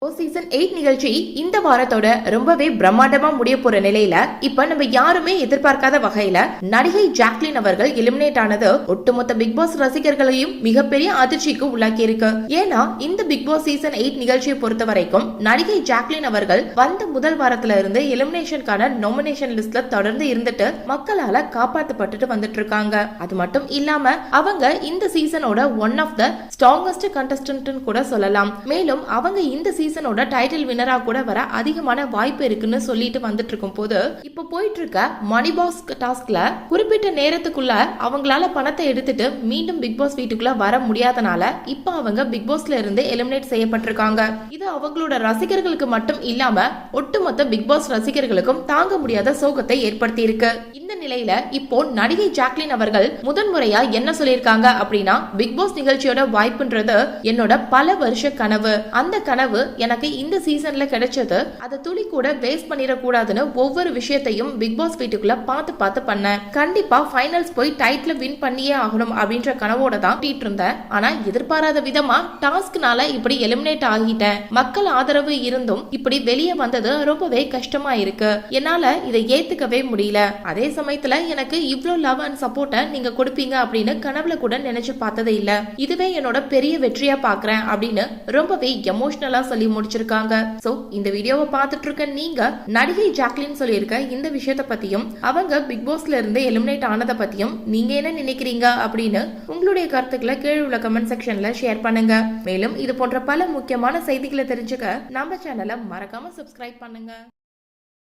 Season 8 நிகழ்ச்சி இந்த வாரத்தோட ரொம்பவே பிரம்மாண்டமா முடிய போற நிலையில இப்ப நம்ம யாருமே எதிர்பார்க்காத வகையில நடிகை ஜாக்லின் அவர்கள் எலிமினேட் ஆனது ஒட்டுமொத்த பிக் பாஸ் ரசிகர்களையும் மிகப்பெரிய அதிர்ச்சிக்கு உள்ளாக்கி இருக்கு. ஏன்னா இந்த பிக் பாஸ் சீசன் 8 நிகழ்ச்சியை பொறுத்த வரைக்கும் நடிகை ஜாக்லின் அவர்கள் வந்த முதல் வாரத்துல இருந்து எலிமினேஷனுக்கான நாமினேஷன் லிஸ்ட்ல தொடர்ந்து இருந்துட்டு மக்களால காப்பாற்றப்பட்டுட்டு வந்துட்டு இருக்காங்க. அது மட்டும் இல்லாம அவங்க இந்த சீசனோட one of the strongest contestant கூட சொல்லலாம். மேலும் அவங்க இந்த சீசனோட டைட்டில் வினரா கூட வர அதிகமான வாய்ப்பு இருக்குன்னு சொல்லிட்டு வந்துட்டு இருக்கும் போது இப்ப போயிட்டு இருக்க மணி பாஸ் டாஸ்க்ல குறிப்பிட்ட நேரத்துக்குள்ள அவங்களால பணத்தை எடுத்துட்டு மீண்டும் பிக் பாஸ் வீட்டுக்குள்ள வர முடியாதனால இப்ப அவங்க பிக் பாஸ்ல இருந்து எலிமினேட் செய்யப்பட்டிருக்காங்க. இது அவங்களோட ரசிகர்களுக்கு மட்டும் இல்லாம ஒட்டுமொத்த பிக் பாஸ் ரசிகர்களுக்கும் தாங்க முடியாத சோகத்தை ஏற்படுத்தி இருக்கு. இந்த நிலையில இப்போ நடிகை ஜாக்லின் அவர்கள் முதன்முறையா என்ன சொல்லியிருக்காங்க அப்படின்னா, பிக் பாஸ் நிகழ்ச்சியோட வாய்ப்புன்றது என்னோட பல வருஷ கனவு. அந்த கனவு எனக்கு இந்த சீசன்ல கிடைச்சது. அதை துளி கூட வேஸ்ட் பண்ணிடக்கூடாதுன்னு ஒவ்வொரு விஷயத்தையும் பிக் பாஸ் வீட்டுக்குள்ள பார்த்து பண்ணேன். கண்டிப்பா ஃபைனல்ஸ் போய் டைட்டில் வின் பண்ணியே ஆகணும் அப்படின்ற கனவோட தான் இருந்தேன். ஆனா எதிர்பாராத விதமா டாஸ்க்னால இப்படி எலிமினேட் ஆகிட்டேன். மக்கள் ஆதரவு இருந்தும் இப்படி வெளியே வந்தது ரொம்பவே கஷ்டமா இருக்கு. என்னால இதை ஏத்துக்கவே முடியல. அதே சமயத்துல எனக்கு இவ்ளோ லவ் அண்ட் சப்போர்ட்டை நீங்க கொடுப்பீங்க அப்படின்னு கனவுல கூட நினைச்சு பார்த்ததே இல்ல. இதுவே என்னோட பெரிய வெற்றியா பாக்குறேன் அப்படின்னு ரொம்பவே எமோஷனலா சொல்லி முடிச்சிருக்காங்க. சோ இந்த வீடியோவை பார்த்துட்டு இருக்க நீங்க நடிகை ஜாக்லின் சொல்லியிருக்க இந்த விஷயத்தை பத்தியும் அவங்க பிக் பாஸ்ல இருந்து எலிமினேட் ஆனதை பத்தியும் நீங்க என்ன நினைக்கிறீங்க அப்படின்னு உங்களுடைய கருத்துக்களை கீழே உள்ள கமெண்ட் செக்ஷன்ல ஷேர் பண்ணுங்க. மேலும் இது போன்ற பல முக்கியமான செய்திகளை தெரிஞ்சுக்க நம்ம சேனலை மறக்காம சப்ஸ்கிரைப் பண்ணுங்க.